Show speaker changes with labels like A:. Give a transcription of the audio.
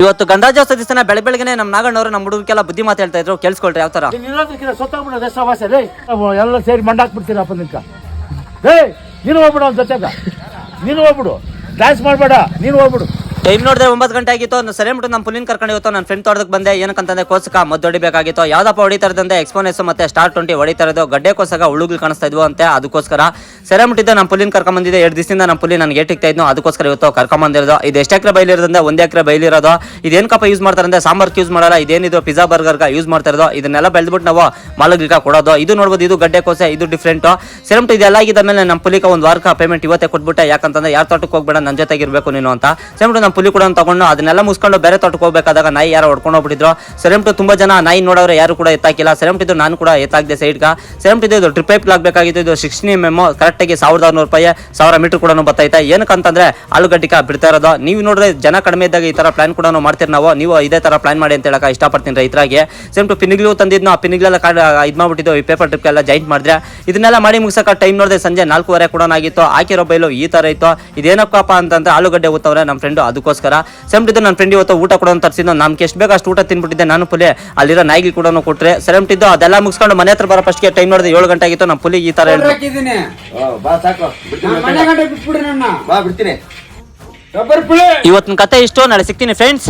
A: ಇವತ್ತು ಗಣರಾಜ್ಯೋತ್ಸವ ದಿವಸ ಬೆಳಗ್ಗೆ ನಮ್ಮ ನಾಗಣ್ಣವರು ನಮ್ಮ ಹುಡುಗರಿಗೆಲ್ಲ ಬುದ್ಧಿ ಮಾತು ಹೇಳ್ತಾ ಇದ್ರು, ಕೇಳಿಸ್ಕೊಳ್ರಿ ಯಾವ ತರ.
B: ಎಲ್ಲ ಸೇರಿ ಮಂಡಾಕ್ಬಿಡ್ತೀರಪ್ಪ ನಿಂಕ. ನೀನು ಹೋಗ್ಬಿಡು ಅವ್ನ ಜೊತೆಗ, ನೀನು ಹೋಗ್ಬಿಡು, ಡ್ಯಾನ್ಸ್ ಮಾಡಬೇಡ, ನೀನು ಹೋಗ್ಬಿಡು.
A: ಟೈಮ್ ನೋಡಿದ್ರೆ 9 ಗಂಟೆ ಆಗಿತ್ತು. ಸರಿ ಬಿಟ್ಟು ನಮ್ಮ ಪುಲಿನ ಕರ್ಕೊಂಡು ಇವತ್ತು ನನ್ನ ಫ್ರೆಂಡ್ ತೋಟಕ್ಕೆ ಬಂದೆ. ಏನಕ್ಕಂತಂದ್ರೆ ಕೋಸಕ ಮದ್ದು ಹೊಡಿಬೇಕಾಗಿತ್ತು. ಯಾವ್ದಪ್ಪ ಹೊಡಿತಾ ಇರೋದಂದ್ರೆ ಎಕ್ಸ್ಪೋನೆಸ್ ಮತ್ತೆ ಸ್ಟಾರ್ 20 ಹೊಡಿತಾ ಇರೋದು. ಗಡ್ಡೆ ಕೋಸಕ ಹುಳುಗಳು ಕಾಣಿಸ್ತಾ ಇದ್ವು ಅಂತೆ, ಅದಕ್ಕೋಸ್ಕರ ಸರಿ ಬಿಟ್ಟಿದ್ದು ನಮ್ಮ ಪುಲಿನ ಕರ್ಕೊಂಡ್ ಬಂದಿದ್ದೆ. 2 ದಿವಸದಿಂದ ನಮ್ಮ ಪುಲಿ ನನಗೆ ಏಟಿಕ್ತಾ ಇದ್ನು, ಅದಕ್ಕೋಸ್ಕರ ಇವತ್ತು ಕರ್ಕೊಂಡ್ ಬಂದಿರೋದು. ಇದು ಎಷ್ಟು ಎಕರೆ ಬೈಲಿರೋದಂದ್ರೆ 1 ಎಕರೆ ಬೈಲಿರೋದು. ಇದೇನಕ್ಕಪ್ಪ ಯೂಸ್ ಮಾಡ್ತಾರೆ ಅಂದ್ರೆ ಸಾಂಬಾರ್ಗೆ ಯೂಸ್ ಮಾಡಲ್ಲ, ಇದೇನಿದು ಪಿಜ್ಜಾ ಬರ್ಗರ್ಗೆ ಯೂಸ್ ಮಾಡ್ತಾ ಇರೋದು. ಇದನ್ನೆಲ್ಲ ಬೆಳೆದ್ಬಿಟ್ಟು ನಾವು ಮಾಲಗ್ಲಿಕ ಕೊಡೋದು. ಇದು ನೋಡ್ಬೋದು, ಇದು ಗಡ್ಡೆ ಕೋಸೆ, ಇದು ಡಿಫ್ರೆಂಟ್. ಸೆರೆಮುಟ್ಟು ಇದೆಲ್ಲ ಆಗಿದ್ದ ಮೇಲೆ ನಮ್ಮ ಪುಲಿಕ ಒಂದು ವಾರಕ್ಕೆ ಪೇಮೆಂಟ್ ಇವತ್ತೇ ಕೊಟ್ಬಿಟ್ಟೆ. ಯಾಕಂತಂದ್ರೆ ಯಾರು ತೋಟಕ್ಕೆ ಹೋಗ್ಬೇಡ, ನನ್ನ ಜೊತೆಗೆ ಇರಬೇಕು ನೀನು ಅಂತ. ಸೆರೆಮುಟ್ಟು ನಮ್ಮ ಪುಲಿ ಕೂಡ ತಗೊಂಡು ಅದನ್ನೆಲ್ಲ ಮುಗಿಸ್ಕೊಂಡು ಬೇರೆ ತೋಟಕ್ಕೆ ಹೋಗ್ಬೇಕಾದಾಗ ನಾಯಿ ಯಾರು ಹೊಡ್ಕೊಂಡು ಹೋಗ್ಬಿಟ್ಟಿದ್ರು. ಸೆರೆಮುಟ್ಟು ತುಂಬಾ ಜನ ನಾಯಿ ನೋಡೋರು ಯಾರು ಕೂಡ ಎತ್ತಾಕಿಲ್ಲ. ಸೆರೆಮುಟ್ಟಿದ್ದು ನಾನು ಕೂಡ ಎತ್ತಾಕಿದೆ ಸೈಡ್ಗೆ. ಸೆರೆಮುಟ್ಟಿದ್ದು ಇದು ಟ್ರಿಪ್ ಪೈಪ್ ಆಗಬೇಕಾಗಿತ್ತು. ಇದು 16 mm ಕರೆಕ್ಟಾಗಿ 1600 ರೂಪಾಯಿ 1000 ಮೀಟರ್ ಕೂಡ ಬರ್ತೈತೆ. ಏನಕ್ಕಂತಂದ್ರೆ ಆಲೂಗಡ್ಡಿಕ ಬಿಡ್ತಾ ಇರೋದು. ನೀವು ನೋಡಿದ್ರೆ ಜನ ಕಡಿಮೆ ಇದ್ದಾಗ ಈ ತರ ಪ್ಲಾನ್ ಕೂಡ ಮಾಡ್ತೀರಿ ನಾವು. ನೀವು ಇದೇ ತರ ಪ್ಲಾನ್ ಮಾಡಿ ಅಂತ ಹೇಳಕ ಇಷ್ಟಪಡ್ತೀನಿ ರೈತರಾಗಿ. ಸೆರೆಮುಟ್ಟು ಪಿನಿಗ್ಲು ತಂದಿದ್ನು, ಆ ಪಿನಿಗ್ಲೆಲ್ಲ ಇದು ಮಾಡ್ಬಿಟ್ಟಿದ್ದು. ಈ ಪೇಪರ್ ಟ್ರಿಪ್ ಎಲ್ಲ ಜಾಯಿಂಟ್ ಮಾಡಿದ್ರೆ ಇದನ್ನೆಲ್ಲ ಮಾಡಿ ಮುಗಿಸಕ ಟೈಮ್ ನೋಡಿದ್ರೆ ಸಂಜೆ 4:15 ಕೂಡ ಆಗಿತ್ತು. ಹಾಕಿರೋ ಬೈಲು ಈ ತರ ಇತ್ತು. ಇದೇನಕ್ಕಪ್ಪ ಅಂತಂದ್ರೆ ಆಲೂಗಡ್ಡೆ ಊತವ್ರೆ ನಮ್ಮ ಫ್ರೆಂಡು, ಅದಕ್ಕೋಸ್ಕರ. ಸೆರೆಮುಟ್ಟಿದ್ದು ನನ್ನ ಫ್ರೆಂಡ್ ಇವತ್ತು ಊಟ ಕೂಡ ತರಿಸಿದ್ದು. ನಮ್ಗೆ ಎಷ್ಟು ಬೇಕು ಅಷ್ಟು ಊಟ ತಿನ್ಬಿಟ್ಟಿದ್ದೆ ನಾನು. ಪುಲಿ ಅಲ್ಲಿರೋ ನಾಯಿಗೆ ಕೂಡ ಕೊಟ್ರೆ. ಸೆರೆಮುಟ್ಟಿದ್ದು ಅದೆಲ್ಲ ಮುಗಿಸ್ಕೊಂಡು ಮನೆ ಹತ್ರ ಬರೋ ಫಸ್ಟ್ಗೆ ಟೈಮ್ ನೋಡಿದ್ರೆ 7 ಗಂಟೆ ಆಗಿತ್ತು. ನಮ್ಮ ಪುಲಿ ಈ ತರ
C: ಬಿಡ್ತೀನಿ.
A: ಇವತ್ತಿನ ಕತೆ ಇಷ್ಟು. ನಾಳೆ ಸಿಗ್ತೀನಿ ಫ್ರೆಂಡ್ಸ್.